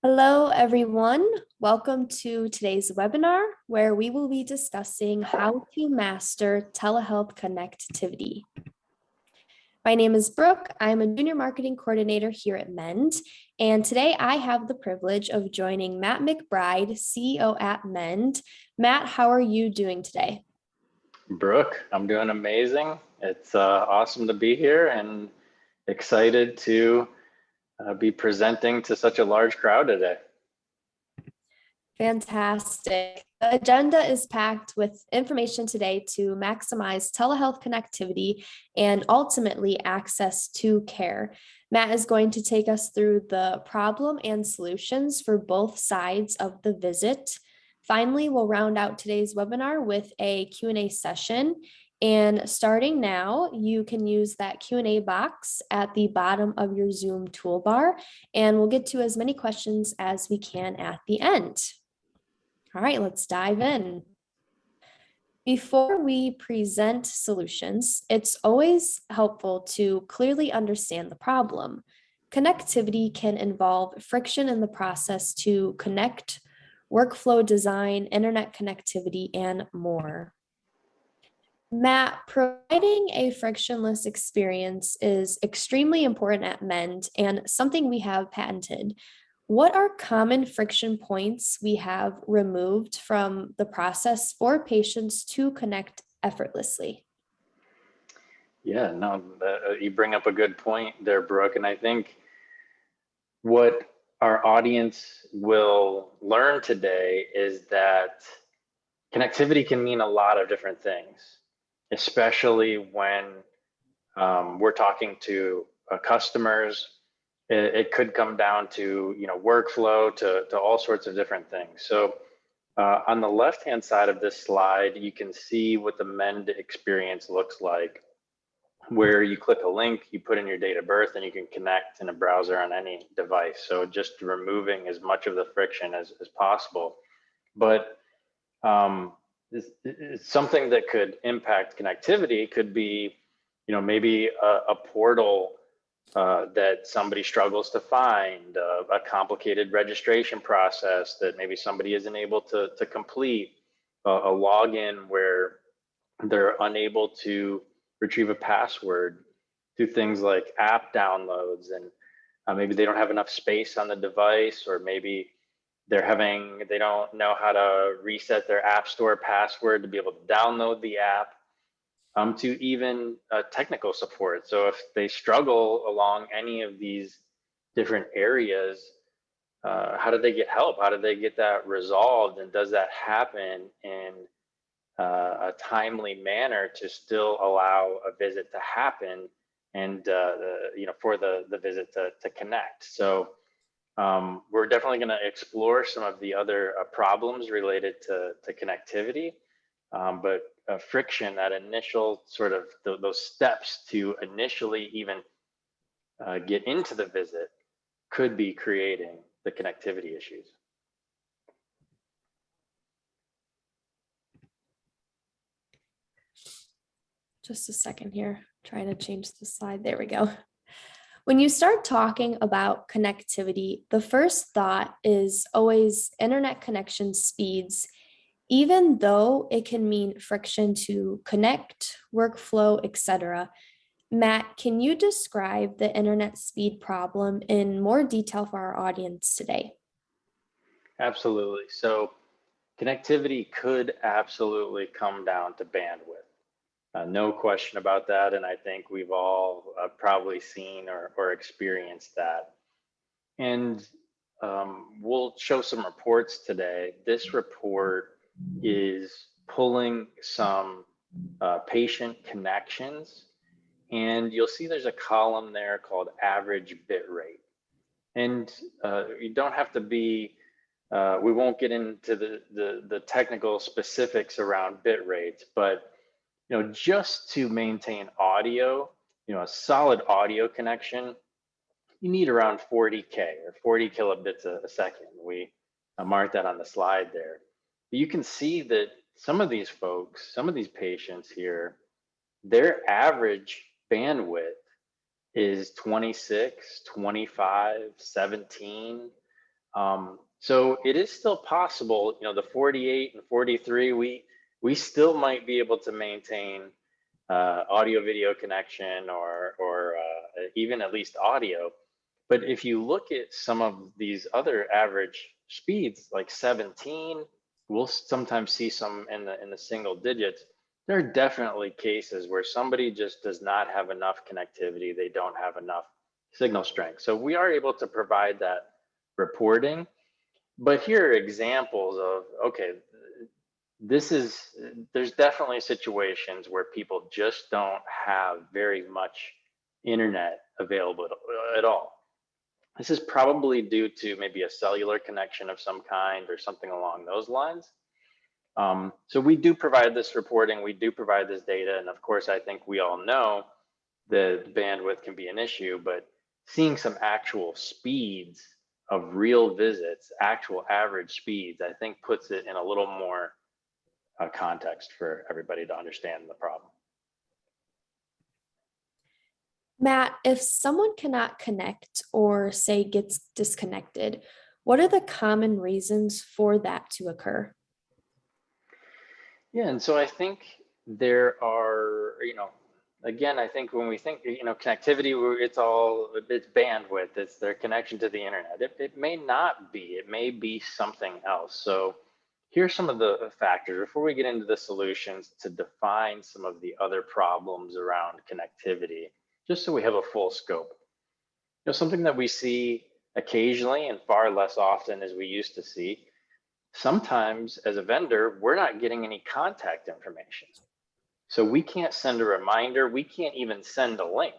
Hello, everyone. Welcome to today's webinar, where we will be discussing how to master telehealth connectivity. My name is Brooke. I'm a junior marketing coordinator here at Mend, and today I have the privilege of joining Matt McBride, CEO at Mend. Matt, how are you doing today? Brooke, I'm doing amazing. It's awesome to be here and excited to be presenting to such a large crowd today. Fantastic. The agenda is packed with information today to maximize telehealth connectivity and ultimately access to care. Matt is going to take us through the problem and solutions for both sides of the visit. Finally, we'll round out today's webinar with a Q&A session. And starting now, you can use that Q&A box at the bottom of your Zoom toolbar, and we'll get to as many questions as we can at the end. All right, let's dive in. Before we present solutions, it's always helpful to clearly understand the problem. Connectivity can involve friction in the process to connect, workflow design, internet connectivity, and more. Matt, providing a frictionless experience is extremely important at Mend and something we have patented. What are common friction points we have removed from the process for patients to connect effortlessly? Yeah, no, you bring up a good point there, Brooke. And I think what our audience will learn today is that connectivity can mean a lot of different things, especially when we're talking to customers. It could come down to workflow, to all sorts of different things. So on the left-hand side of this slide, you can see what the Mend experience looks like, where you click a link, you put in your date of birth, and you can connect in a browser on any device. So just removing as much of the friction as possible. But it's something that could impact connectivity. Could be, maybe a portal that somebody struggles to find, a complicated registration process that maybe somebody isn't able to complete, a login where they're unable to retrieve a password, do things like app downloads, and maybe they don't have enough space on the device, or maybe they don't know how to reset their app store password to be able to download the app, to even technical support. So if they struggle along any of these different areas, how do they get help? How do they get that resolved? And does that happen in a timely manner to still allow a visit to happen and for the visit to connect? So we're definitely going to explore some of the other problems related to connectivity, but friction, that initial sort of those steps to initially even get into the visit, could be creating the connectivity issues. Just a second here, trying to change the slide. There we go. When you start talking about connectivity, the first thought is always internet connection speeds, even though it can mean friction to connect, workflow, etc. Matt, can you describe the internet speed problem in more detail for our audience today? Absolutely. So connectivity could absolutely come down to bandwidth. No question about that. And I think we've all probably seen or experienced that. And we'll show some reports today. This report is pulling some patient connections, and you'll see there's a column there called average bit rate. And you don't have to be, we won't get into the technical specifics around bit rates, but just to maintain audio, a solid audio connection, you need around 40K or 40 kilobits a second. We marked that on the slide there. But you can see that some of these folks, some of these patients here, their average bandwidth is 26, 25, 17. So it is still possible, the 48 and 43, we still might be able to maintain audio video connection or even at least audio. But if you look at some of these other average speeds, like 17, we'll sometimes see some in the single digits. There are definitely cases where somebody just does not have enough connectivity. They don't have enough signal strength. So we are able to provide that reporting. But here are examples of, okay, there's definitely situations where people just don't have very much internet available at all. This is probably due to maybe a cellular connection of some kind or something along those lines. So we do provide this reporting, we do provide this data, and of course, I think we all know that bandwidth can be an issue, but seeing some actual speeds of real visits, actual average speeds, I think puts it in a little more context for everybody to understand the problem. Matt, if someone cannot connect or say gets disconnected, what are the common reasons for that to occur? Yeah, and so I think there are, again, I think when we think, connectivity, it's bandwidth, it's their connection to the internet. It may not be, it may be something else. So here's some of the factors before we get into the solutions to define some of the other problems around connectivity, just so we have a full scope. Something that we see occasionally and far less often as we used to see. Sometimes as a vendor, we're not getting any contact information. So we can't send a reminder, we can't even send a link.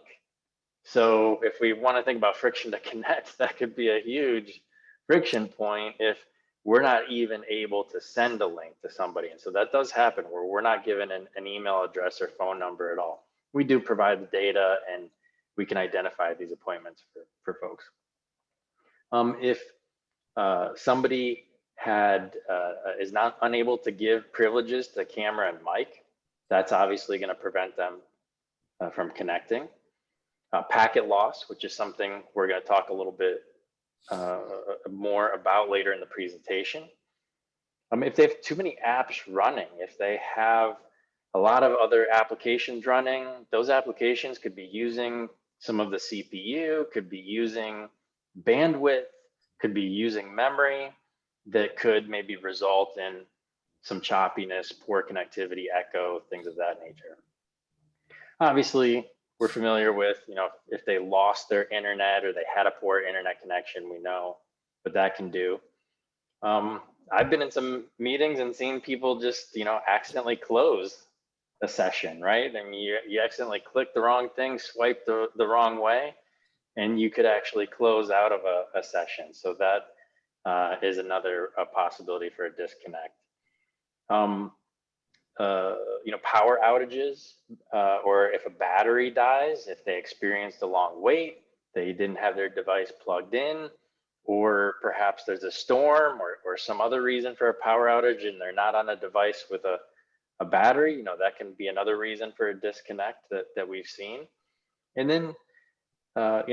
So if we want to think about friction to connect, that could be a huge friction point if we're not even able to send a link to somebody. And so that does happen where we're not given an email address or phone number at all. We do provide the data and we can identify these appointments for folks. If somebody is not unable to give privileges to camera and mic, that's obviously going to prevent them from connecting. Packet loss, which is something we're going to talk a little bit more about later in the presentation. If they have too many apps running, if they have a lot of other applications running, those applications could be using some of the CPU, could be using bandwidth, could be using memory, that could maybe result in some choppiness, poor connectivity, echo, things of that nature. Obviously, we're familiar with, if they lost their internet or they had a poor internet connection, we know what that can do. I've been in some meetings and seen people just, accidentally close a session, right? I mean, you accidentally click the wrong thing, swipe the wrong way, and you could actually close out of a session. So that is another possibility for a disconnect. Power outages, or if a battery dies, if they experienced a long wait, they didn't have their device plugged in, or perhaps there's a storm or some other reason for a power outage and they're not on a device with a battery, that can be another reason for a disconnect that we've seen. And then,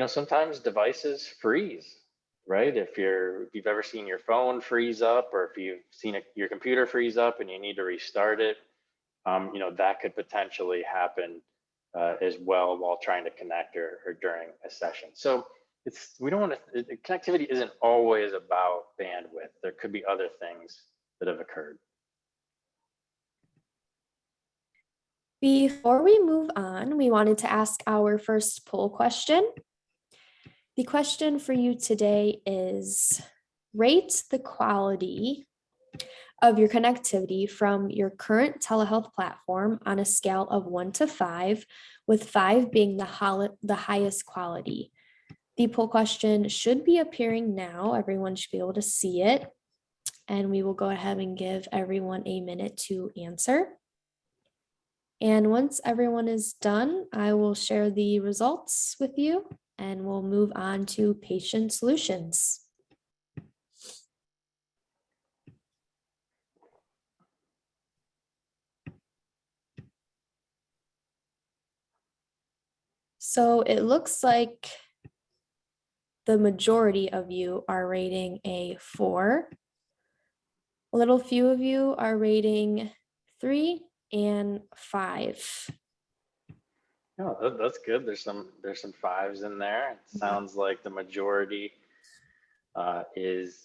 sometimes devices freeze, right? If you've ever seen your phone freeze up, or if you've seen your computer freeze up and you need to restart it, that could potentially happen as well while trying to connect or during a session. So connectivity isn't always about bandwidth. There could be other things that have occurred. Before we move on, we wanted to ask our first poll question. The question for you today is, rate the quality of your connectivity from your current telehealth platform on a scale of 1 to 5, with 5 being the highest quality. The poll question should be appearing now. Everyone should be able to see it. And we will go ahead and give everyone a minute to answer. And once everyone is done, I will share the results with you and we'll move on to patient solutions. So it looks like the majority of you are rating a 4. A little few of you are rating 3 and 5. No, that's good. There's some 5s in there. It sounds like the majority is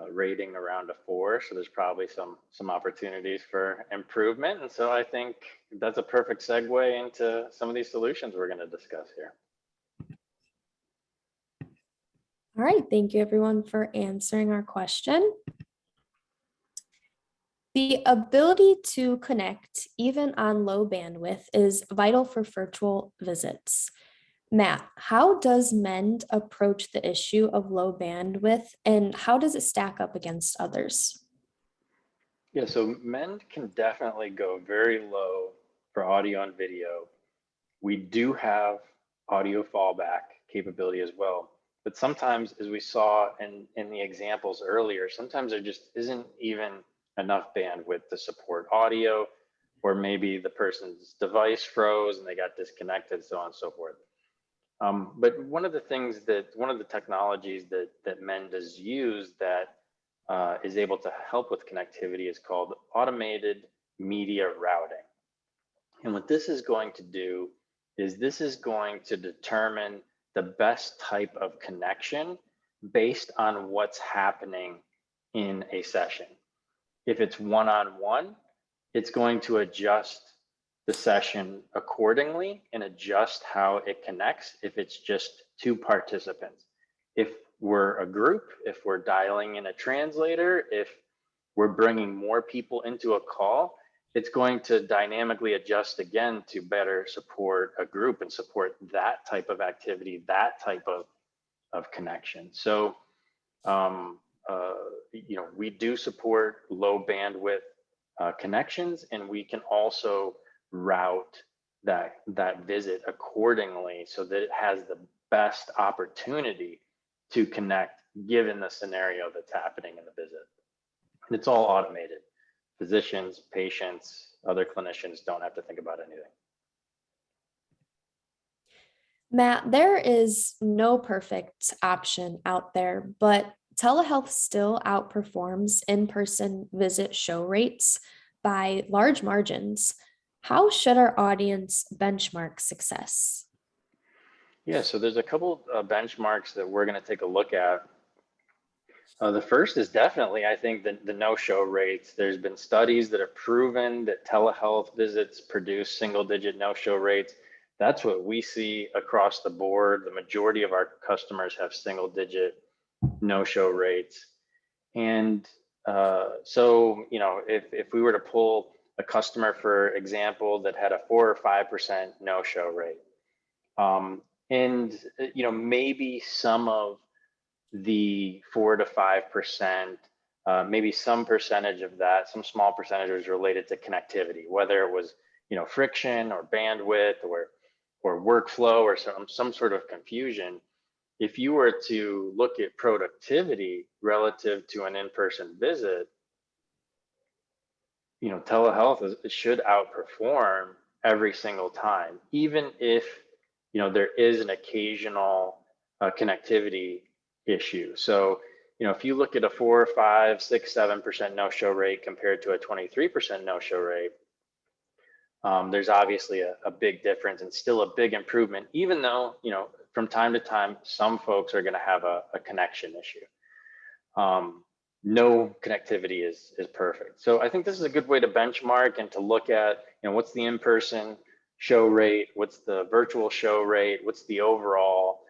rating around a 4, so there's probably some opportunities for improvement. And so I think that's a perfect segue into some of these solutions we're going to discuss here. All right, thank you everyone for answering our question. The ability to connect even on low bandwidth is vital for virtual visits. Matt, how does Mend approach the issue of low bandwidth and how does it stack up against others? Yeah, so Mend can definitely go very low for audio and video. We do have audio fallback capability as well. But sometimes, as we saw in the examples earlier, sometimes there just isn't even enough bandwidth to support audio, or maybe the person's device froze and they got disconnected, so on and so forth. But one of the technologies that Mend has used that is able to help with connectivity is called automated media routing. And what this is going to do is this is going to determine the best type of connection based on what's happening in a session. If it's one-on-one, it's going to adjust the session accordingly and adjust how it connects if it's just 2 participants. If we're a group, if we're dialing in a translator, if we're bringing more people into a call, it's going to dynamically adjust again to better support a group and support that type of activity, that type of connection. So, we do support low bandwidth connections, and we can also route that visit accordingly so that it has the best opportunity to connect given the scenario that's happening in the visit. And it's all automated. Physicians, patients, other clinicians don't have to think about anything. Matt, there is no perfect option out there, but telehealth still outperforms in-person visit show rates by large margins. How should our audience benchmark success? Yeah, so there's a couple benchmarks that we're going to take a look at. The first is definitely, I think, the no-show rates. There's been studies that have proven that telehealth visits produce single-digit no-show rates. That's what we see across the board. The majority of our customers have single-digit no-show rates. And so, if we were to pull a customer, for example, that had a 4 or 5% no-show rate, and maybe some of the 4 to 5%, maybe some percentage of that, some small percentage was related to connectivity, whether it was friction or bandwidth or workflow or some sort of confusion. If you were to look at productivity relative to an in-person visit, telehealth should outperform every single time, even if there is an occasional connectivity issue. So, if you look at a 4, 5, 6, 7% no-show rate compared to a 23% no-show rate, there's obviously a big difference and still a big improvement, even though, from time to time, some folks are going to have a connection issue. No connectivity is perfect. So I think this is a good way to benchmark and to look at, what's the in-person show rate, what's the virtual show rate, what's the overall.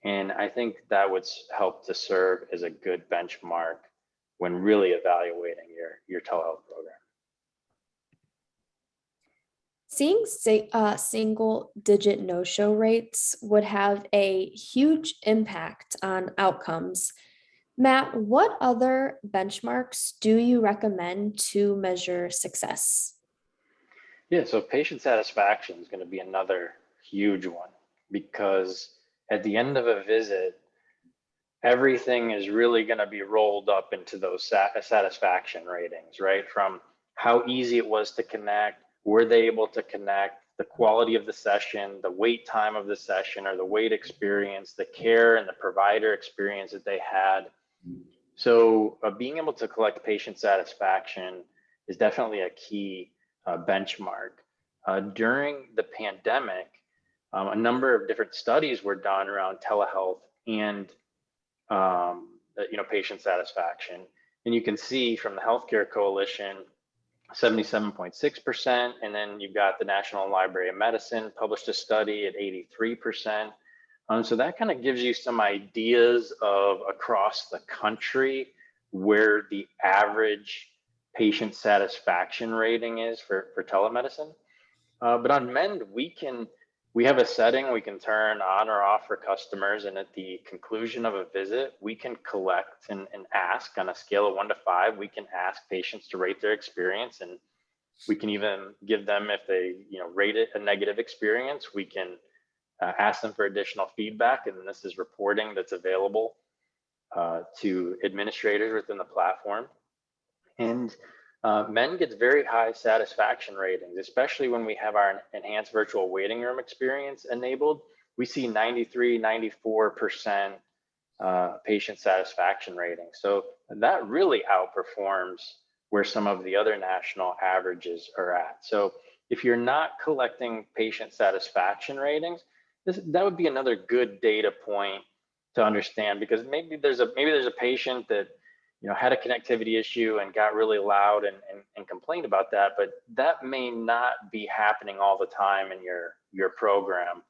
And I think that would help to serve as a good benchmark when really evaluating your telehealth program. Seeing single-digit no-show rates would have a huge impact on outcomes. Matt, what other benchmarks do you recommend to measure success? Yeah, so patient satisfaction is going to be another huge one, because at the end of a visit, everything is really going to be rolled up into those satisfaction ratings, right? From how easy it was to connect, were they able to connect, the quality of the session, the wait time of the session, or the wait experience, the care and the provider experience that they had. So being able to collect patient satisfaction is definitely a key benchmark. During the pandemic, a number of different studies were done around telehealth and patient satisfaction. And you can see from the Healthcare Coalition, 77.6%, and then you've got the National Library of Medicine published a study at 83%. So that kind of gives you some ideas of across the country where the average patient satisfaction rating is for telemedicine. But on Mend, we have a setting we can turn on or off for customers, and at the conclusion of a visit, we can collect and ask on a scale of 1 to 5. We can ask patients to rate their experience, and we can even give them, if they rate it a negative experience, we can ask them for additional feedback, and this is reporting that's available to administrators within the platform. And Mend gets very high satisfaction ratings, especially when we have our enhanced virtual waiting room experience enabled. We see 93, 94% patient satisfaction rating. So that really outperforms where some of the other national averages are at. So if you're not collecting patient satisfaction ratings, that would be another good data point to understand, because maybe there's a patient that had a connectivity issue and got really loud and complained about that, but that may not be happening all the time in your program.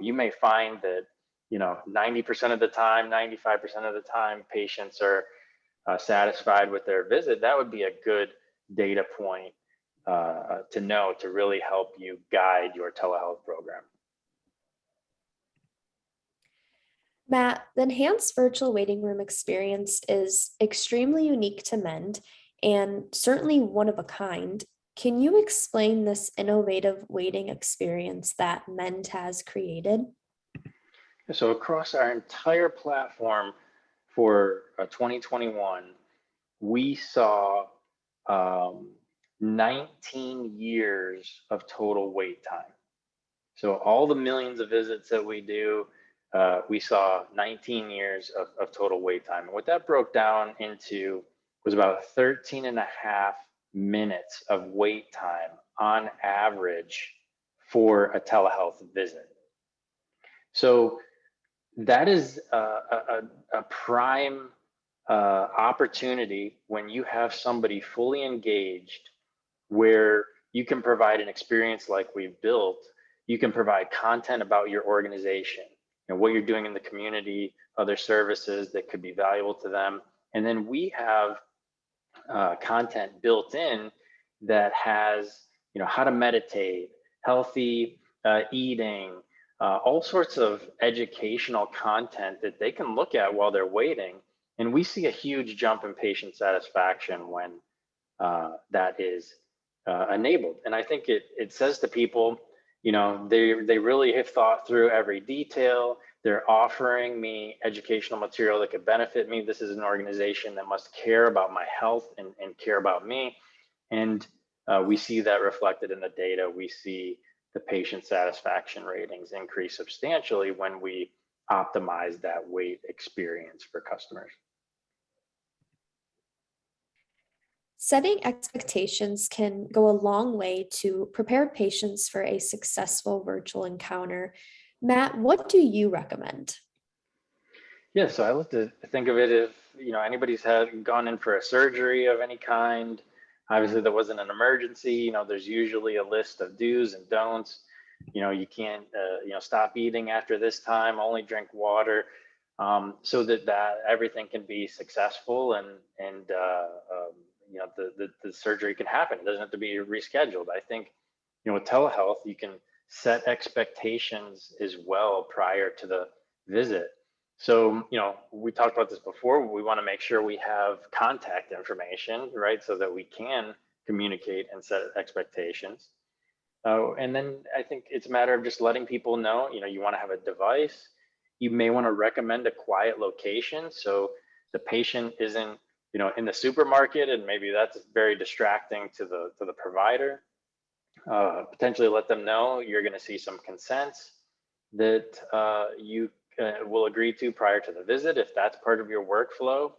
You may find that 90% of the time, 95% of the time, patients are satisfied with their visit. That would be a good data point to know, to really help you guide your telehealth program. Matt, the enhanced virtual waiting room experience is extremely unique to Mend and certainly one of a kind. Can you explain this innovative waiting experience that Mend has created? So across our entire platform for 2021, we saw 19 years of total wait time. So all the millions of visits that we do, we saw 19 years of total wait time. And what that broke down into was about 13 and a half minutes of wait time on average for a telehealth visit. So that is a prime opportunity when you have somebody fully engaged, where you can provide an experience like we've built. You can provide content about your organization, what you're doing in the community, other services that could be valuable to them. And then we have content built in that has, how to meditate, healthy eating, all sorts of educational content that they can look at while they're waiting. And we see a huge jump in patient satisfaction when that is enabled. And I think it says to people, they really have thought through every detail. They're offering me educational material that could benefit me. This is an organization that must care about my health and care about me. And we see that reflected in the data. We see the patient satisfaction ratings increase substantially when we optimize that wait experience for customers. Setting expectations can go a long way to prepare patients for a successful virtual encounter. Matt, what do you recommend? Yeah, so I like to think of it if anybody's gone in for a surgery of any kind. Obviously, there wasn't an emergency. There's usually a list of do's and don'ts. You can't stop eating after this time. Only drink water, so that everything can be successful and the surgery can happen. It doesn't have to be rescheduled. I think, with telehealth, you can set expectations as well prior to the visit. So, we talked about this before. We want to make sure we have contact information, right? So that we can communicate and set expectations. And then I think it's a matter of just letting people know, you want to have a device. You may want to recommend a quiet location so the patient isn't in the supermarket, and maybe that's very distracting to the provider. Potentially let them know you're going to see some consents that you will agree to prior to the visit, if that's part of your workflow.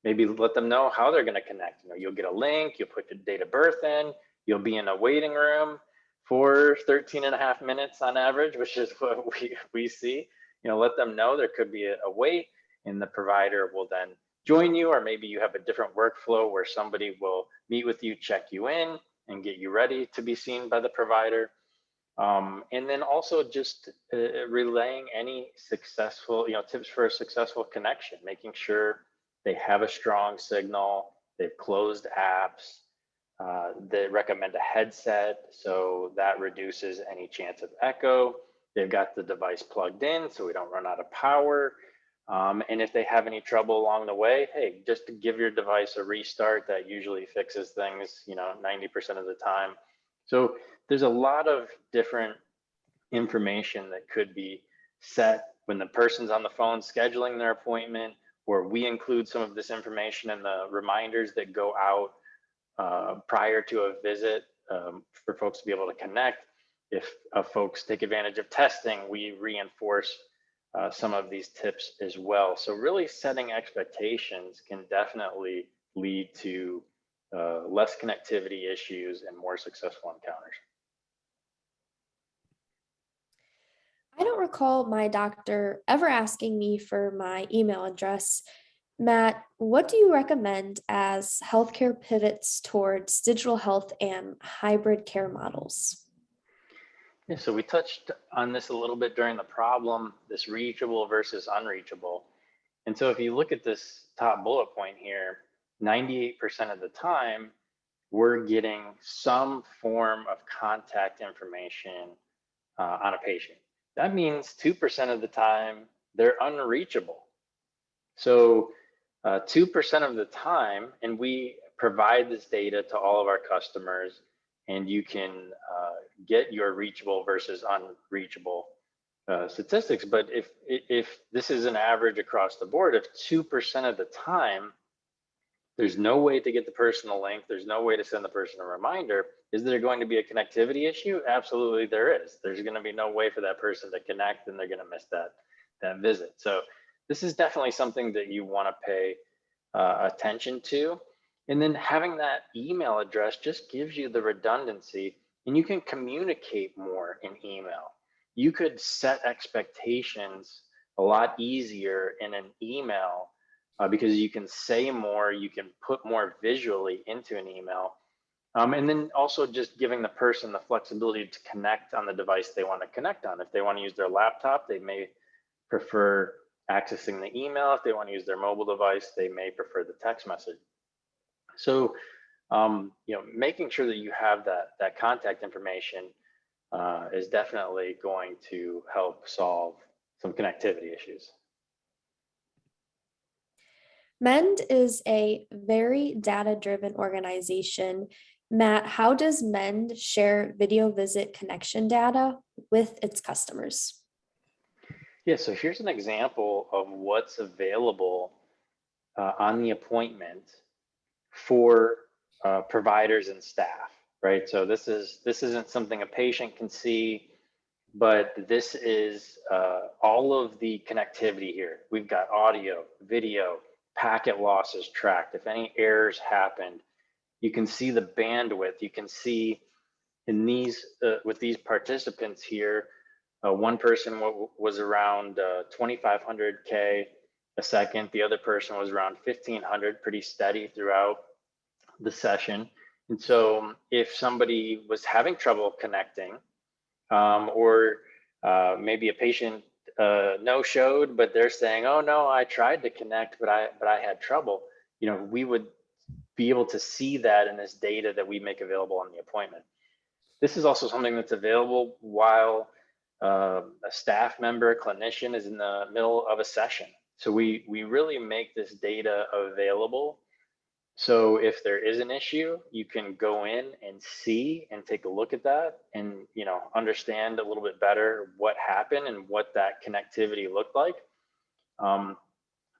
Maybe let them know how they're going to connect. You'll get a link, you'll put your date of birth in, you'll be in a waiting room for 13 and a half minutes on average, which is what we see. Let them know there could be a wait, and the provider will then join you, or maybe you have a different workflow where somebody will meet with you, check you in, and get you ready to be seen by the provider. And then also just relaying any successful, tips for a successful connection, making sure they have a strong signal, they've closed apps, they recommend a headset, so that reduces any chance of echo. They've got the device plugged in so we don't run out of power. And if they have any trouble along the way, hey, just to give your device a restart, that usually fixes things, 90% of the time. So there's a lot of different information that could be set when the person's on the phone scheduling their appointment, or we include some of this information in the reminders that go out prior to a visit for folks to be able to connect. If folks take advantage of testing, we reinforce some of these tips as well. So really setting expectations can definitely lead to less connectivity issues and more successful encounters. I don't recall my doctor ever asking me for my email address. Matt, what do you recommend as healthcare pivots towards digital health and hybrid care models? Yeah, so we touched on this a little bit during the problem, this reachable versus unreachable. And so if you look at this top bullet point here, 98% of the time, we're getting some form of contact information on a patient. That means 2% of the time, they're unreachable. So 2% of the time, and we provide this data to all of our customers, and you can get your reachable versus unreachable statistics. But if this is an average across the board, if 2% of the time there's no way to get the person a link, there's no way to send the person a reminder, is there going to be a connectivity issue? Absolutely there is. There's going to be no way for that person to connect, and they're going to miss that visit. So this is definitely something that you want to pay attention to. And then having that email address just gives you the redundancy, and you can communicate more in email. You could set expectations a lot easier in an email because you can say more, you can put more visually into an email. And then also just giving the person the flexibility to connect on the device they want to connect on. If they want to use their laptop, they may prefer accessing the email. If they want to use their mobile device, they may prefer the text message. So, making sure that you have that contact information is definitely going to help solve some connectivity issues. Mend is a very data-driven organization. Matt, how does Mend share video visit connection data with its customers? Yeah, so here's an example of what's available on the appointment for providers and staff, right? So this isn't something a patient can see, but this is all of the connectivity here. We've got audio, video, packet losses tracked. If any errors happened, you can see the bandwidth. You can see in these with these participants here, one person was around 2,500K a second. The other person was around 1,500, pretty steady throughout the session. And so if somebody was having trouble connecting, or maybe a patient no-showed, but they're saying, "Oh no, I tried to connect, but I had trouble," we would be able to see that in this data that we make available on the appointment. This is also something that's available while a staff member, a clinician is in the middle of a session. So we really make this data available. So if there is an issue, you can go in and see and take a look at that and understand a little bit better what happened and what that connectivity looked like.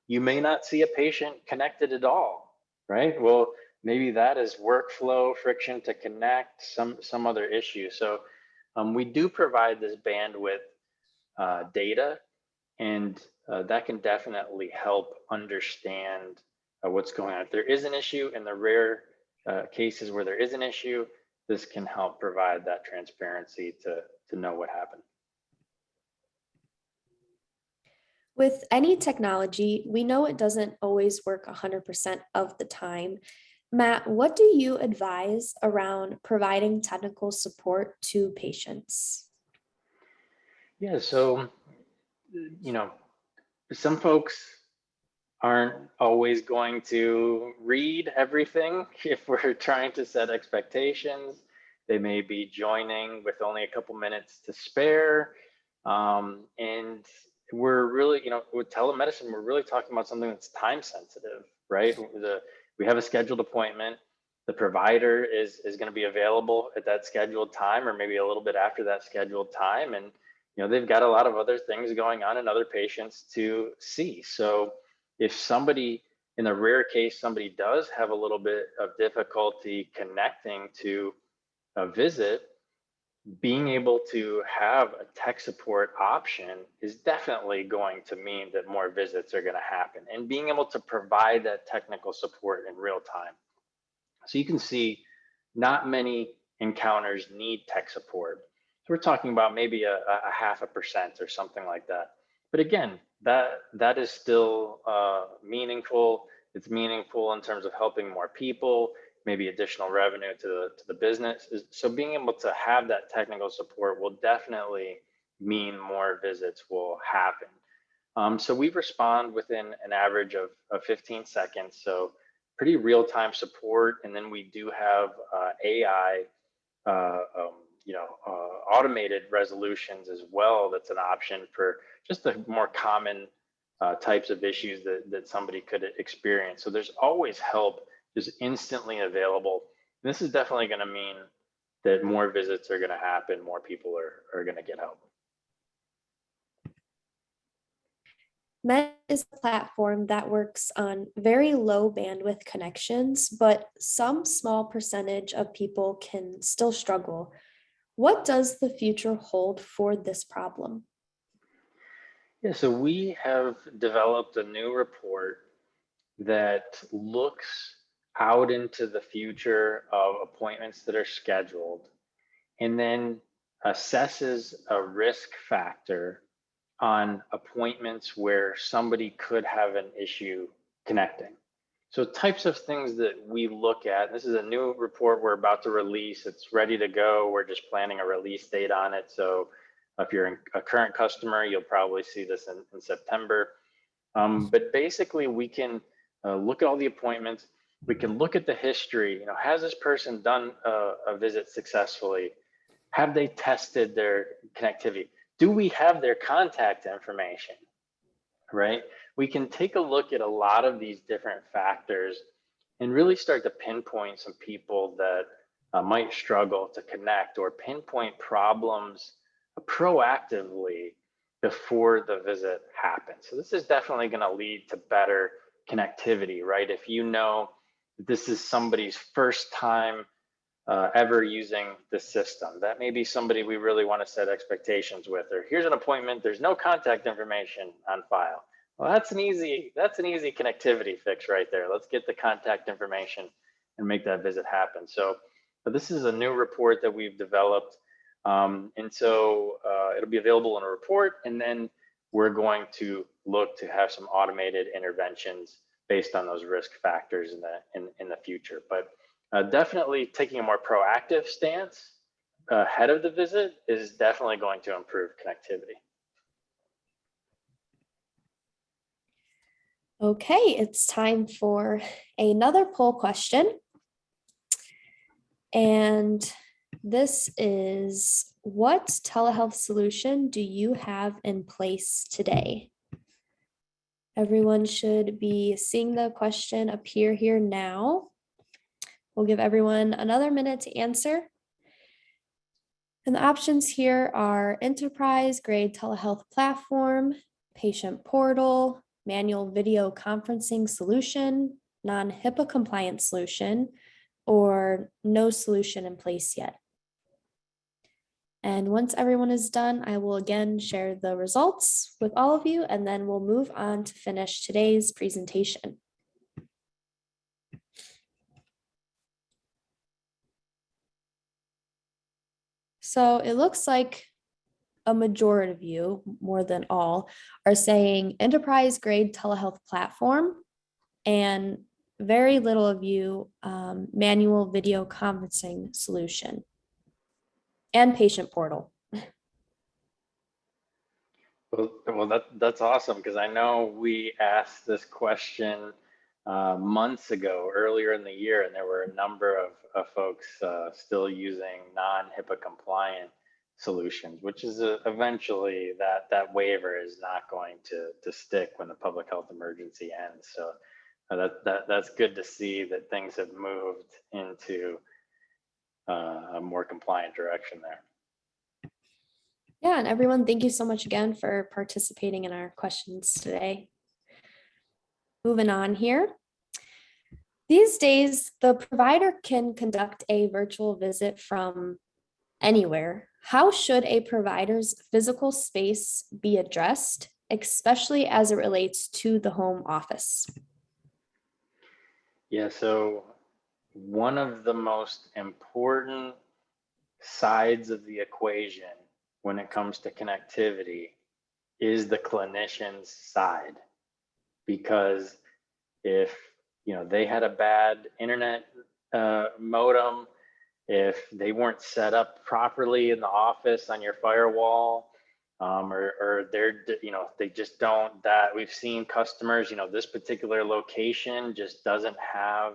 You may not see a patient connected at all, right? Well, maybe that is workflow, friction to connect, some other issue. So we do provide this bandwidth data, and that can definitely help understand what's going on. If there is an issue, in the rare cases where there is an issue, this can help provide that transparency to know what happened. With any technology, we know it doesn't always work 100% of the time. Matt, what do you advise around providing technical support to patients? Yeah, so, some folks aren't always going to read everything if we're trying to set expectations. They may be joining with only a couple minutes to spare. And we're really, with telemedicine, we're really talking about something that's time sensitive, right? We have a scheduled appointment. The provider is going to be available at that scheduled time, or maybe a little bit after that scheduled time. And, they've got a lot of other things going on in other patients to see. So if somebody, in a rare case, somebody does have a little bit of difficulty connecting to a visit, being able to have a tech support option is definitely going to mean that more visits are going to happen, and being able to provide that technical support in real time. So you can see not many encounters need tech support. So we're talking about maybe a 0.5% or something like that. But again, that is still meaningful. It's meaningful in terms of helping more people, maybe additional revenue to the business. So being able to have that technical support will definitely mean more visits will happen. So we respond within an average of 15 seconds. So pretty real-time support. And then we do have AI, automated resolutions as well. That's an option for just the more common types of issues that somebody could experience. So there's always help just instantly available. And this is definitely going to mean that more visits are going to happen, more people are going to get help. Med is a platform that works on very low bandwidth connections, but some small percentage of people can still struggle. What does the future hold for this problem? Yeah, so we have developed a new report that looks out into the future of appointments that are scheduled, and then assesses a risk factor on appointments where somebody could have an issue connecting. So types of things that we look at, this is a new report we're about to release. It's ready to go. We're just planning a release date on it. So if you're a current customer, you'll probably see this in September. But basically we can look at all the appointments. We can look at the history. Has this person done a visit successfully? Have they tested their connectivity? Do we have their contact information, right? We can take a look at a lot of these different factors and really start to pinpoint some people that might struggle to connect, or pinpoint problems proactively before the visit happens. So this is definitely going to lead to better connectivity, right? If you know this is somebody's first time ever using the system, that may be somebody we really want to set expectations with. Or here's an appointment, there's no contact information on file. Well, that's an easy connectivity fix right there. Let's get the contact information and make that visit happen. So this is a new report that we've developed. And so it'll be available in a report, and then we're going to look to have some automated interventions based on those risk factors in the future. But definitely taking a more proactive stance ahead of the visit is definitely going to improve connectivity. Okay, it's time for another poll question. And this is, what telehealth solution do you have in place today? Everyone should be seeing the question appear here now. We'll give everyone another minute to answer. And the options here are enterprise grade telehealth platform, patient portal, manual video conferencing solution, non-HIPAA compliant solution, or no solution in place yet. And once everyone is done, I will again share the results with all of you, and then we'll move on to finish today's presentation. So it looks like a majority of you, more than all, are saying enterprise grade telehealth platform, and very little of you manual video conferencing solution and patient portal. Well, that's awesome, because I know we asked this question months ago, earlier in the year, and there were a number of folks still using non-HIPAA compliant solutions, which is eventually that waiver is not going to stick when the public health emergency ends. So that's good to see that things have moved into a more compliant direction there. Yeah, and everyone, thank you so much again for participating in our questions today. Moving on here. These days, the provider can conduct a virtual visit from anywhere. How should a provider's physical space be addressed, especially as it relates to the home office? Yeah, so one of the most important sides of the equation when it comes to connectivity is the clinician's side, because if they had a bad internet modem, if they weren't set up properly in the office on your firewall, or they just don't, that we've seen customers, this particular location just doesn't have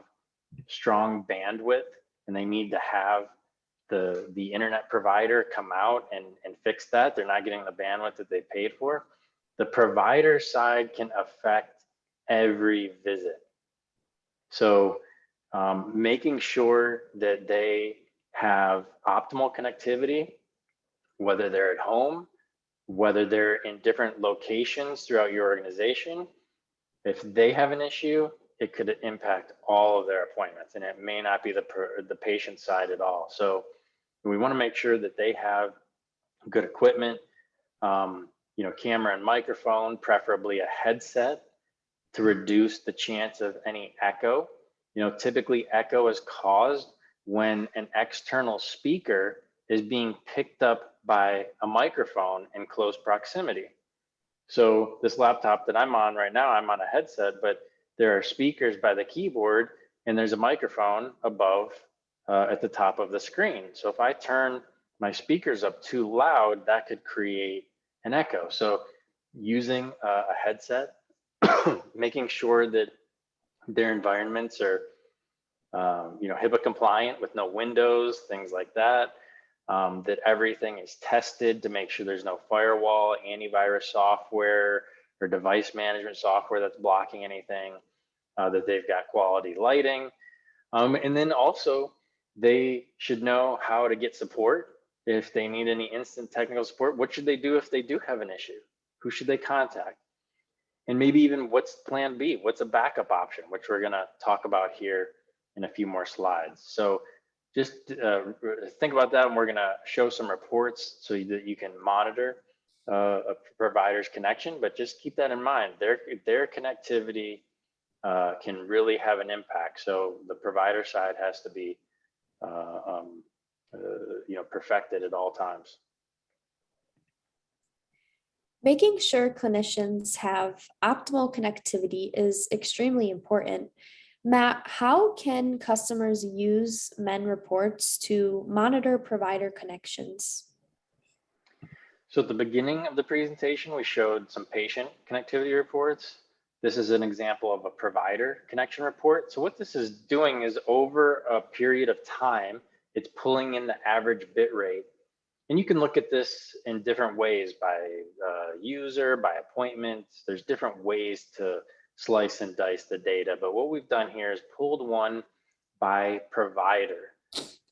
strong bandwidth, and they need to have the internet provider come out and fix that. They're not getting the bandwidth that they paid for. The provider side can affect every visit. So making sure that they have optimal connectivity, whether they're at home, whether they're in different locations throughout your organization, if they have an issue, it could impact all of their appointments, and it may not be the patient side at all. So we want to make sure that they have good equipment, camera and microphone, preferably a headset, to reduce the chance of any echo. Typically echo is caused when an external speaker is being picked up by a microphone in close proximity. So this laptop that I'm on right now, I'm on a headset, but there are speakers by the keyboard, and there's a microphone above at the top of the screen. So if I turn my speakers up too loud, that could create an echo. So using a headset, making sure that their environments are HIPAA compliant with no windows, things like that, that everything is tested to make sure there's no firewall, antivirus software, or device management software that's blocking anything, that they've got quality lighting. And then also, they should know how to get support if they need any instant technical support. What should they do if they do have an issue? Who should they contact? And maybe even what's plan B? What's a backup option, which we're going to talk about here in a few more slides. So just think about that, and we're going to show some reports so that you can monitor a provider's connection, but just keep that in mind. Their connectivity can really have an impact. So the provider side has to be perfected at all times. Making sure clinicians have optimal connectivity is extremely important. Matt, how can customers use MEN reports to monitor provider connections? So at the beginning of the presentation, we showed some patient connectivity reports. This is an example of a provider connection report. So what this is doing is, over a period of time, it's pulling in the average bit rate. And you can look at this in different ways, by user, by appointments. There's different ways to slice and dice the data. But what we've done here is pulled one by provider.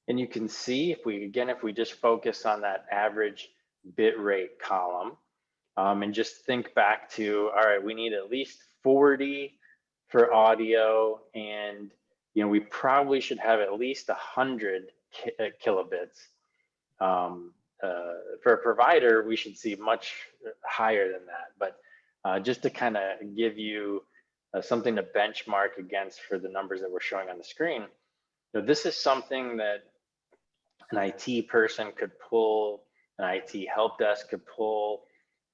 And you can see, if we just focus on that average bit rate column, and just think back to, all right, we need at least 40 for audio, and we probably should have at least 100 kilobits. For a provider, we should see much higher than that. But just to kind of give you something to benchmark against for the numbers that we're showing on the screen, this is something that an IT person could pull, an IT help desk could pull,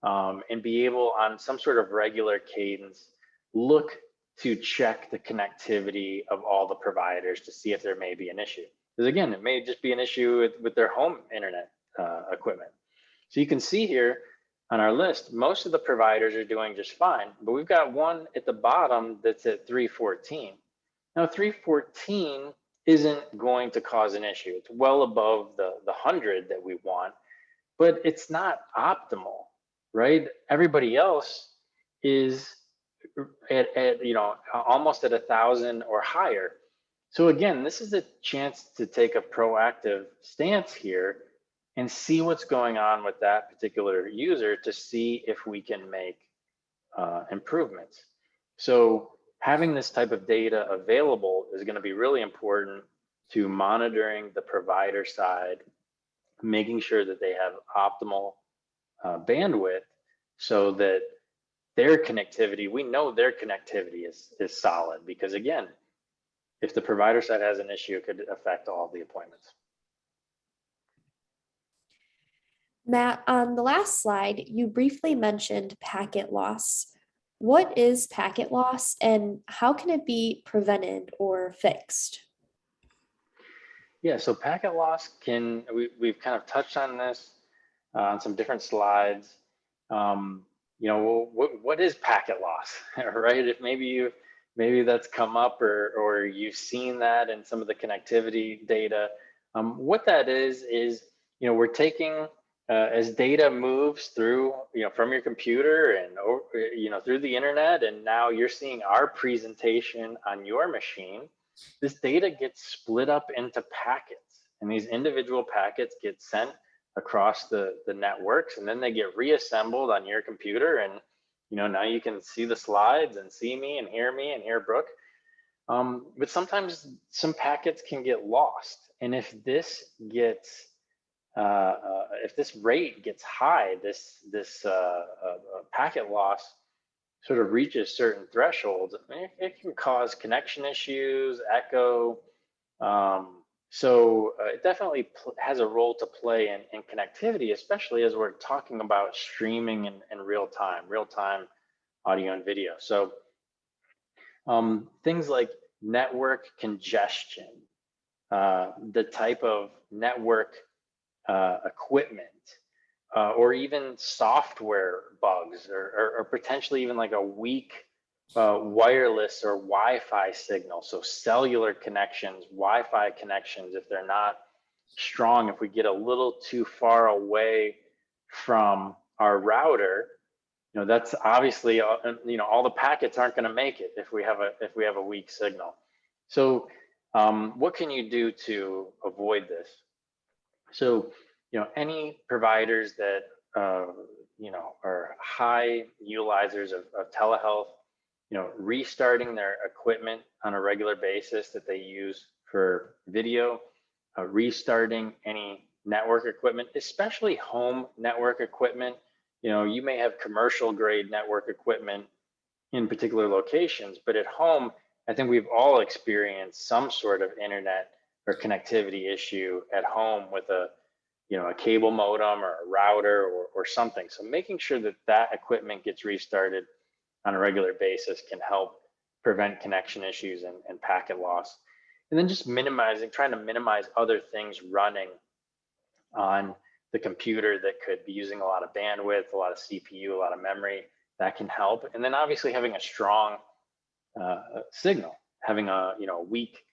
and be able on some sort of regular cadence, look to check the connectivity of all the providers to see if there may be an issue. Because again, it may just be an issue with their home internet equipment. So you can see here on our list, most of the providers are doing just fine, but we've got one at the bottom that's at 314. Now 314 isn't going to cause an issue. It's well above the 100 that we want, but it's not optimal, right? Everybody else is at almost at 1,000 or higher. So again, this is a chance to take a proactive stance here and see what's going on with that particular user to see if we can make improvements. So having this type of data available is going to be really important to monitoring the provider side, making sure that they have optimal bandwidth so that their connectivity, we know their connectivity is solid, because again, if the provider side has an issue, it could affect all the appointments. Matt, on the last slide, you briefly mentioned packet loss. What is packet loss and how can it be prevented or fixed? Yeah, so packet loss we've kind of touched on this on some different slides. What is packet loss, right? If maybe that's come up or you've seen that in some of the connectivity data. What that is we're taking as data moves through, from your computer and through the internet, and now you're seeing our presentation on your machine. This data gets split up into packets, and these individual packets get sent across the networks, and then they get reassembled on your computer, and now you can see the slides and see me and hear Brooke. But sometimes some packets can get lost, and if this rate gets high, this packet loss sort of reaches certain thresholds, it can cause connection issues, echo. So it definitely has a role to play in connectivity, especially as we're talking about streaming in real time audio and video. So things like network congestion, the type of network equipment, or even software bugs, or potentially even like a weak wireless or Wi-Fi signal. So cellular connections, Wi-Fi connections, if they're not strong, if we get a little too far away from our router, that's obviously, all the packets aren't going to make it if we have a weak signal. So what can you do to avoid this? So, any providers that, are high utilizers of telehealth, restarting their equipment on a regular basis that they use for video, restarting any network equipment, especially home network equipment. You may have commercial grade network equipment in particular locations, but at home, I think we've all experienced some sort of internet or connectivity issue at home with a cable modem or a router or something. So making sure that equipment gets restarted on a regular basis can help prevent connection issues and packet loss. And then just trying to minimize other things running on the computer that could be using a lot of bandwidth, a lot of CPU, a lot of memory, that can help. And then obviously having a strong signal, having a weak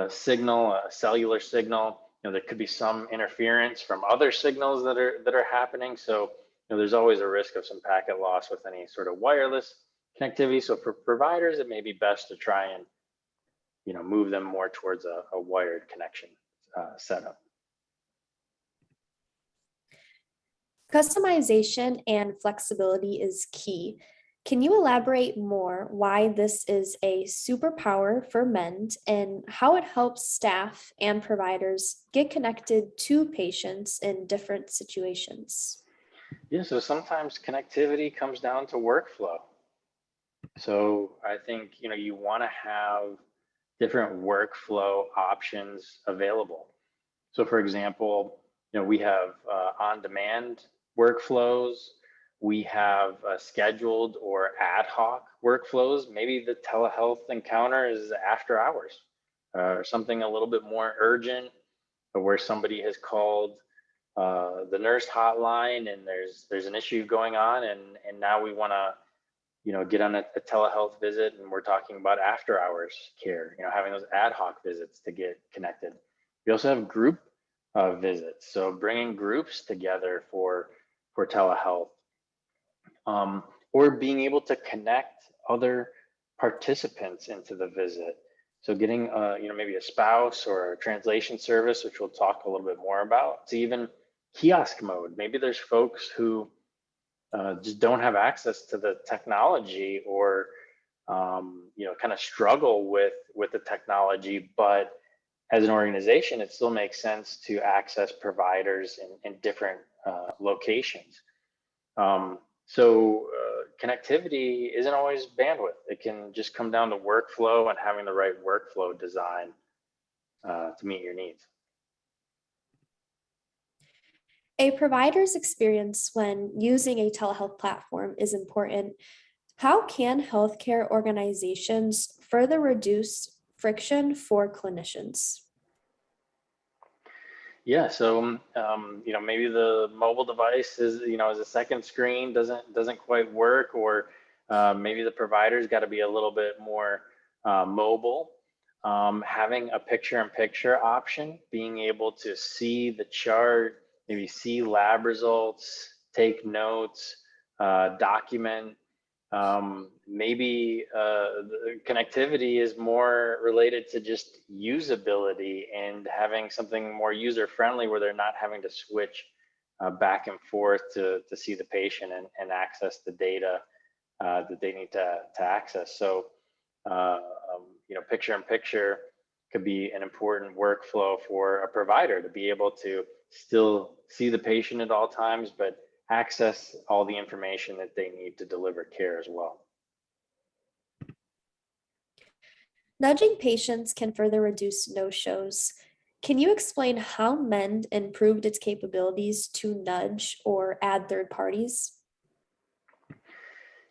signal, a cellular signal, there could be some interference from other signals that are happening. So there's always a risk of some packet loss with any sort of wireless connectivity. So for providers, it may be best to try and move them more towards a wired connection setup. Customization and flexibility is key. Can you elaborate more why this is a superpower for Mend and how it helps staff and providers get connected to patients in different situations? Yeah, so sometimes connectivity comes down to workflow. So I think, you want to have different workflow options available. So for example, we have on-demand workflows. We have scheduled or ad hoc workflows. Maybe the telehealth encounter is after hours, or something a little bit more urgent, or where somebody has called the nurse hotline and there's an issue going on, and now we want to get on a telehealth visit, and we're talking about after hours care, having those ad hoc visits to get connected. We also have group visits, so bringing groups together for telehealth, or being able to connect other participants into the visit. So getting maybe a spouse or a translation service, which we'll talk a little bit more about, to even kiosk mode. Maybe there's folks who just don't have access to the technology, or kind of struggle with the technology, but as an organization, it still makes sense to access providers in different locations. So connectivity isn't always bandwidth. It can just come down to workflow and having the right workflow design to meet your needs. A provider's experience when using a telehealth platform is important. How can healthcare organizations further reduce friction for clinicians? Yeah, so maybe the mobile device is is a second screen, doesn't quite work, or maybe the provider's got to be a little bit more mobile. Having a picture-in-picture option, being able to see the chart, maybe see lab results, take notes, document. Maybe the connectivity is more related to just usability and having something more user-friendly, where they're not having to switch back and forth to see the patient and access the data that they need to access. So picture-in-picture could be an important workflow for a provider to be able to still see the patient at all times, but access all the information that they need to deliver care as well. Nudging patients can further reduce no-shows. Can you explain how Mend improved its capabilities to nudge or add third parties?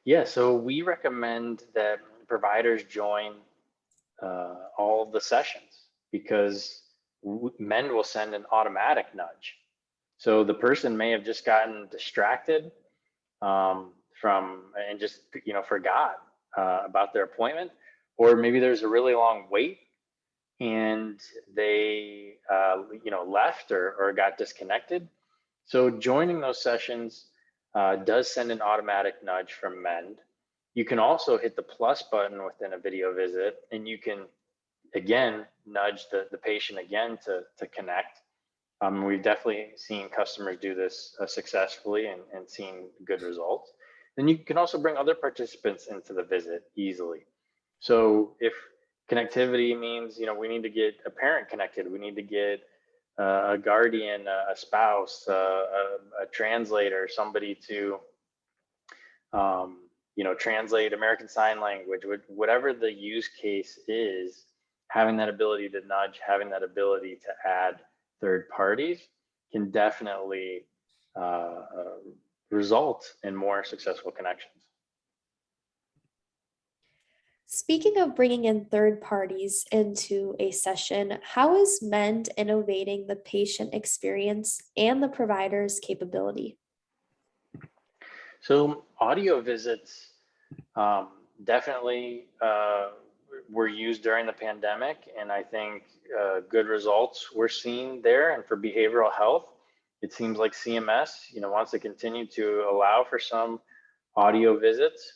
Yeah, so we recommend that providers join all of the sessions, because Mend will send an automatic nudge. So the person may have just gotten distracted from and just forgot about their appointment, or maybe there's a really long wait and they left or got disconnected. So joining those sessions does send an automatic nudge from Mend. You can also hit the plus button within a video visit, and you can again nudge the patient again to connect. We've definitely seen customers do this successfully and seen good results. Then you can also bring other participants into the visit easily. So if connectivity means, we need to get a parent connected, we need to get a guardian, a spouse, a translator, somebody to, translate American Sign Language, whatever the use case is, having that ability to nudge, having that ability to add third parties can definitely result in more successful connections. Speaking of bringing in third parties into a session, how is Mend innovating the patient experience and the provider's capability? So audio visits definitely were used during the pandemic, and I think good results were seen there. And for behavioral health, it seems like CMS, wants to continue to allow for some audio visits.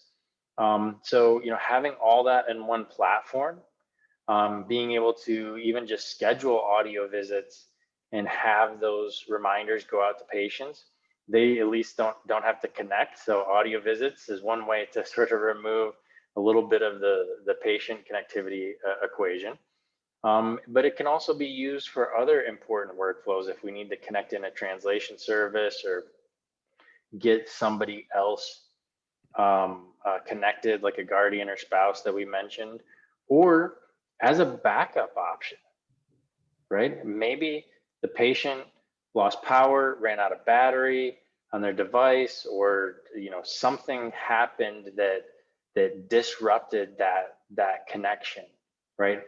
So having all that in one platform, being able to even just schedule audio visits and have those reminders go out to patients they at least don't have to connect. So audio visits is one way to sort of remove a little bit of the patient connectivity equation. But it can also be used for other important workflows if we need to connect in a translation service or get somebody else connected, like a guardian or spouse that we mentioned, or as a backup option, right? Maybe the patient lost power, ran out of battery on their device, or something happened that disrupted that connection, right?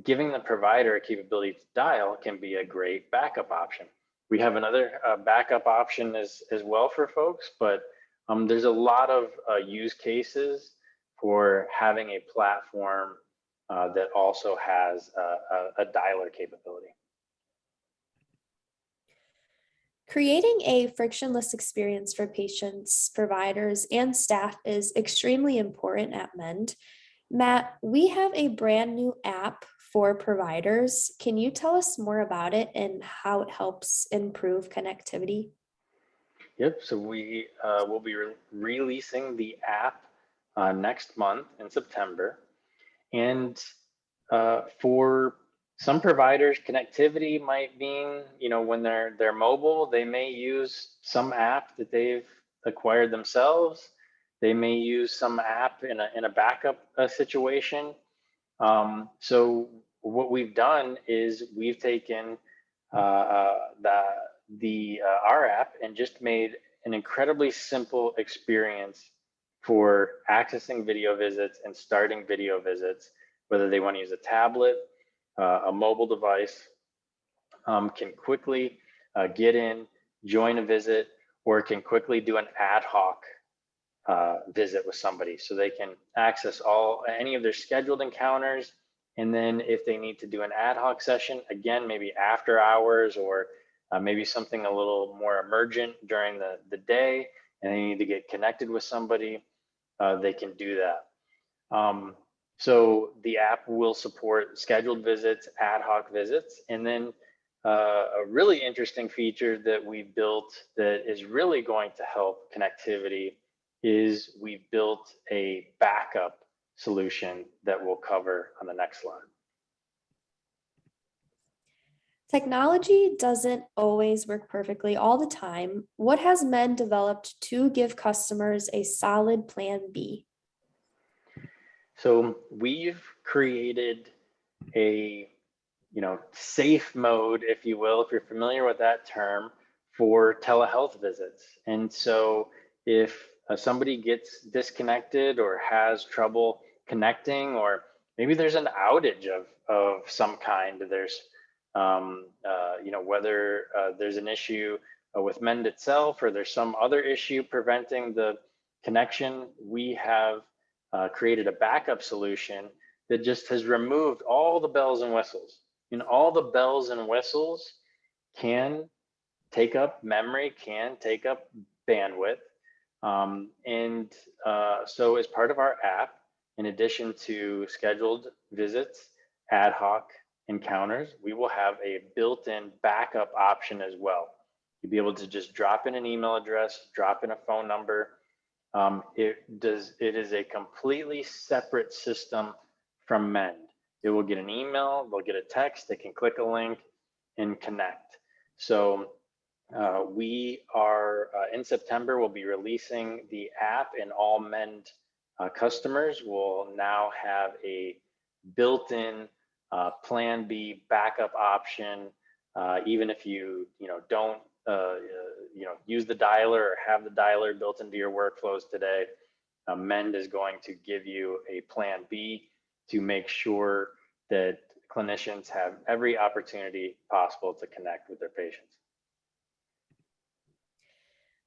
Giving the provider a capability to dial can be a great backup option. We have another backup option as well for folks, but there's a lot of use cases for having a platform that also has a dialer capability. Creating a frictionless experience for patients, providers, and staff is extremely important at Mend. Matt, we have a brand new app for providers. Can you tell us more about it and how it helps improve connectivity? Yep, so we will be releasing the app next month in September. And for some providers, connectivity might mean, when they're mobile, they may use some app that they've acquired themselves. They may use some app in a backup situation. So what we've done is we've taken our app and just made an incredibly simple experience for accessing video visits and starting video visits, whether they want to use a tablet, a mobile device, can quickly get in, join a visit, or can quickly do an ad hoc visit with somebody. So they can access any of their scheduled encounters. And then if they need to do an ad hoc session, again, maybe after hours, or maybe something a little more emergent during the day, and they need to get connected with somebody, they can do that. So the app will support scheduled visits, ad hoc visits, and then a really interesting feature that we built that is really going to help connectivity is we built a backup solution that we'll cover on the next slide. Technology doesn't always work perfectly all the time. What has Mend developed to give customers a solid plan B? So we've created a safe mode, if you will, if you're familiar with that term, for telehealth visits. And so if somebody gets disconnected or has trouble connecting, or maybe there's an outage of some kind, there's whether there's an issue with Mend itself, or there's some other issue preventing the connection, we have created a backup solution that just has removed all the bells and whistles. And all the bells and whistles can take up memory, can take up bandwidth. So as part of our app, in addition to scheduled visits, ad hoc encounters, we will have a built-in backup option as well. You'll be able to just drop in an email address, drop in a phone number. It is a completely separate system from Mend. It will get an email, they'll get a text, they can click a link and connect. So we are in September, we'll be releasing the app, and all Mend customers will now have a built-in plan B backup option, even if you don't use the dialer or have the dialer built into your workflows today. Mend is going to give you a plan B to make sure that clinicians have every opportunity possible to connect with their patients.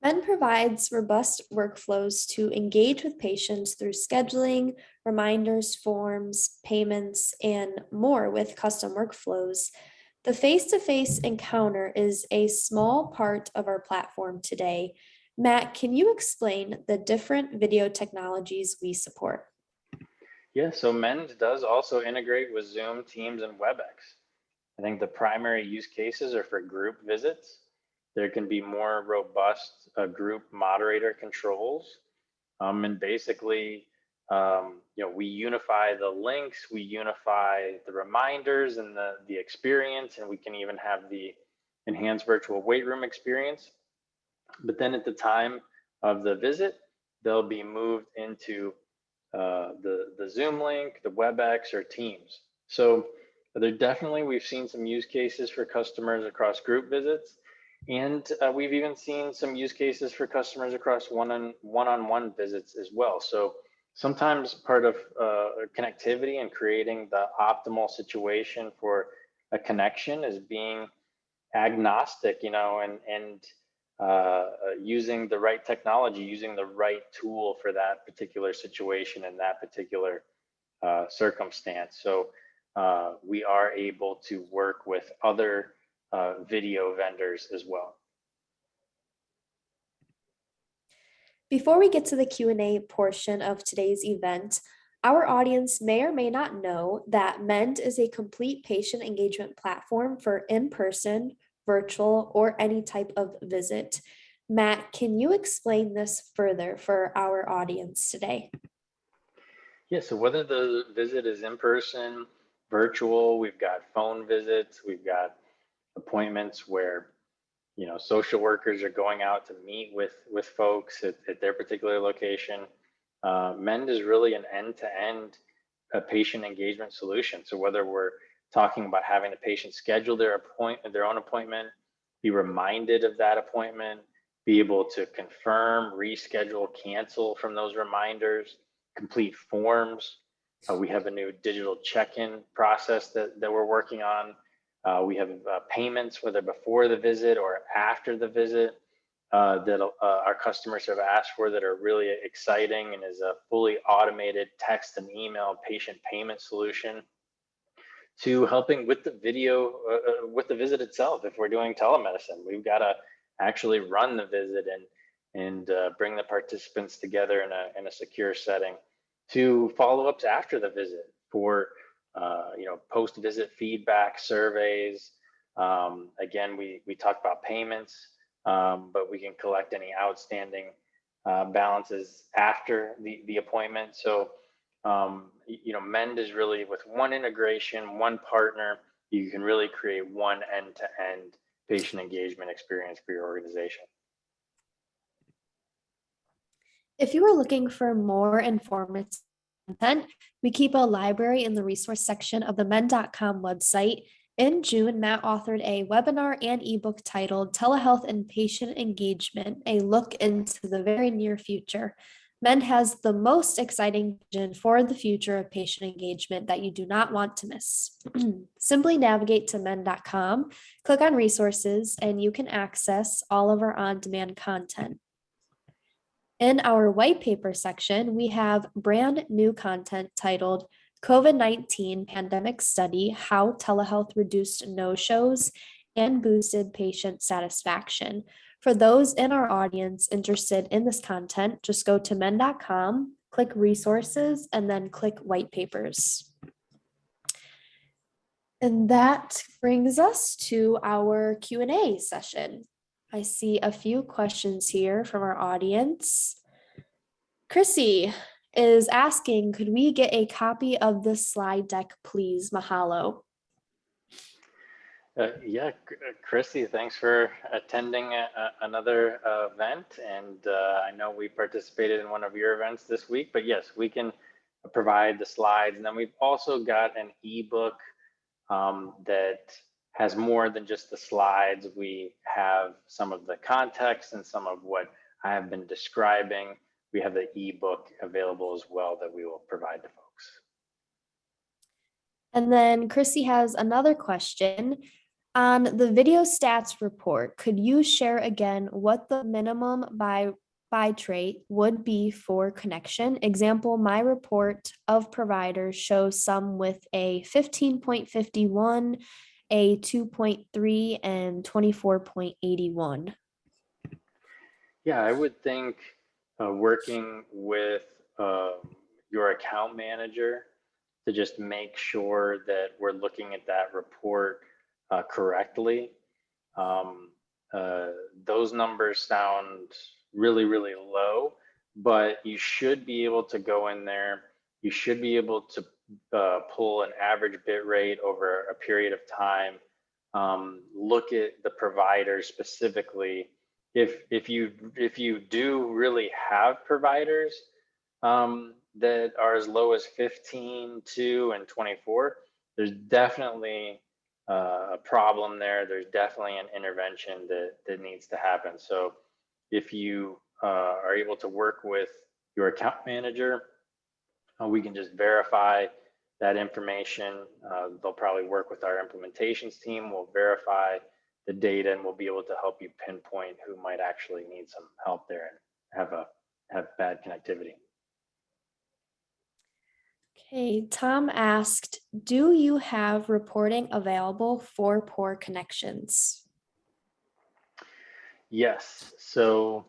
Mend provides robust workflows to engage with patients through scheduling, reminders, forms, payments, and more with custom workflows. The face-to-face encounter is a small part of our platform today. Matt, can you explain the different video technologies we support? Yeah, so Mend does also integrate with Zoom, Teams, and WebEx. I think the primary use cases are for group visits, there can be more robust group moderator controls. And basically, we unify the links, we unify the reminders and the experience, and we can even have the enhanced virtual weight room experience. But then at the time of the visit, they'll be moved into the Zoom link, the WebEx, or Teams. So we've seen some use cases for customers across group visits, and we've even seen some use cases for customers across one-on-one visits as well. So sometimes part of connectivity and creating the optimal situation for a connection is being agnostic, and using the right technology, using the right tool for that particular situation and that particular circumstance. So we are able to work with other video vendors as well. Before we get to the Q&A portion of today's event, our audience may or may not know that Mend is a complete patient engagement platform for in-person, virtual, or any type of visit. Matt, can you explain this further for our audience today? Yeah, so whether the visit is in person, virtual, we've got phone visits, we've got appointments where social workers are going out to meet with folks at their particular location. Mend is really an end-to-end patient engagement solution. So whether we're talking about having the patient schedule their own appointment, be reminded of that appointment, be able to confirm, reschedule, cancel from those reminders, complete forms. We have a new digital check-in process that we're working on. We have payments, whether before the visit or after the visit, that our customers have asked for, that are really exciting, and is a fully automated text and email patient payment solution, to helping with the video, with the visit itself. If we're doing telemedicine, we've got to actually run the visit and bring the participants together in a secure setting, to follow-ups after the visit for post-visit feedback, surveys. Again, we talked about payments, but we can collect any outstanding balances after the appointment. So Mend is really, with one integration, one partner, you can really create one end-to-end patient engagement experience for your organization. If you are looking for more informative content, we keep a library in the resource section of the mend.com website. In June, Matt authored a webinar and ebook titled Telehealth and Patient Engagement, a look into the very near future. Mend has the most exciting vision for the future of patient engagement that you do not want to miss. Simply navigate to mend.com, click on resources, and you can access all of our on-demand content. In our white paper section, we have brand new content titled COVID-19 Pandemic Study, How Telehealth Reduced No-Shows and Boosted Patient Satisfaction. For those in our audience interested in this content, just go to mend.com, click resources, and then click white papers. And that brings us to our Q&A session. I see a few questions here from our audience. Chrissy is asking, could we get a copy of this slide deck, please? Mahalo. Yeah, Chrissy, thanks for attending another event. And I know we participated in one of your events this week, but yes, we can provide the slides. And then we've also got an ebook that has more than just the slides. We have some of the context and some of what I have been describing. We have the ebook available as well that we will provide to folks. And then Chrissy has another question. On the video stats report, could you share again what the minimum bitrate would be for connection? Example, my report of providers shows some with a 15.51, a 2.3, and 24.81. Yeah, I would think working with your account manager to just make sure that we're looking at that report correctly. those numbers sound really, really low, but you should be able to go in there. You should be able to pull an average bit rate over a period of time. Look at the providers specifically. If you do really have providers that are as low as 15, 2, and 24, there's definitely a problem there. There's definitely an intervention that needs to happen. So if you are able to work with your account manager, we can just verify that information. They'll probably work with our implementations team. We'll verify the data, and we'll be able to help you pinpoint who might actually need some help there and have bad connectivity. Okay, Tom asked, do you have reporting available for poor connections? Yes, so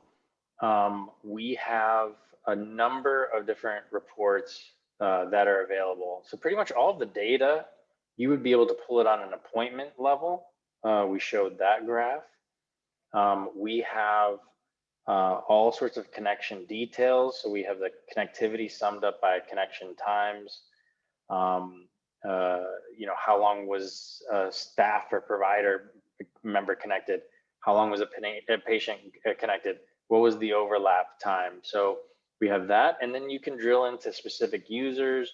we have a number of different reports that are available. So pretty much all of the data, you would be able to pull it on an appointment level. We showed that graph. We have all sorts of connection details. So we have the connectivity summed up by connection times. How long was a staff or provider member connected? How long was a patient connected? What was the overlap time? So we have that, and then you can drill into specific users,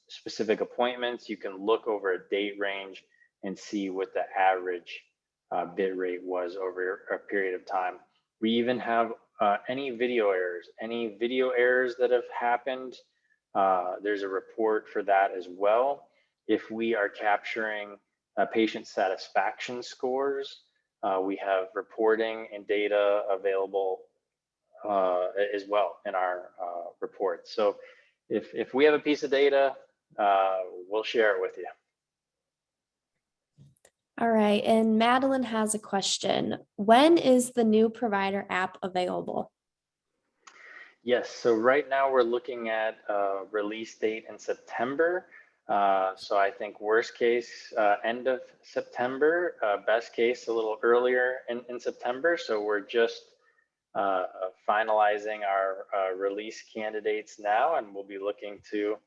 specific appointments. You can look over a date range and see what the average bit rate was over a period of time. We even have any video errors that have happened. There's a report for that as well. If we are capturing patient satisfaction scores, we have reporting and data available as well in our reports. So if we have a piece of data, we'll share it with you. All right, and Madeline has a question. When is the new provider app available? Yes, so right now we're looking at a release date in September. So I think worst case, end of September, best case a little earlier in September. So we're just finalizing our release candidates now, and we'll be looking to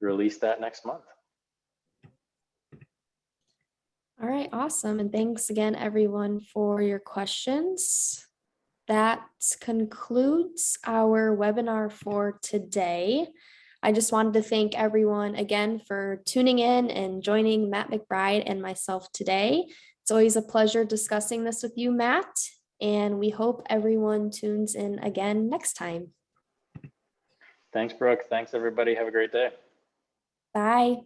release that next month. All right, awesome. And thanks again, everyone, for your questions. That concludes our webinar for today. I just wanted to thank everyone again for tuning in and joining Matt McBride and myself today. It's always a pleasure discussing this with you, Matt, and we hope everyone tunes in again next time. Thanks, Brooke. Thanks, everybody. Have a great day. Bye.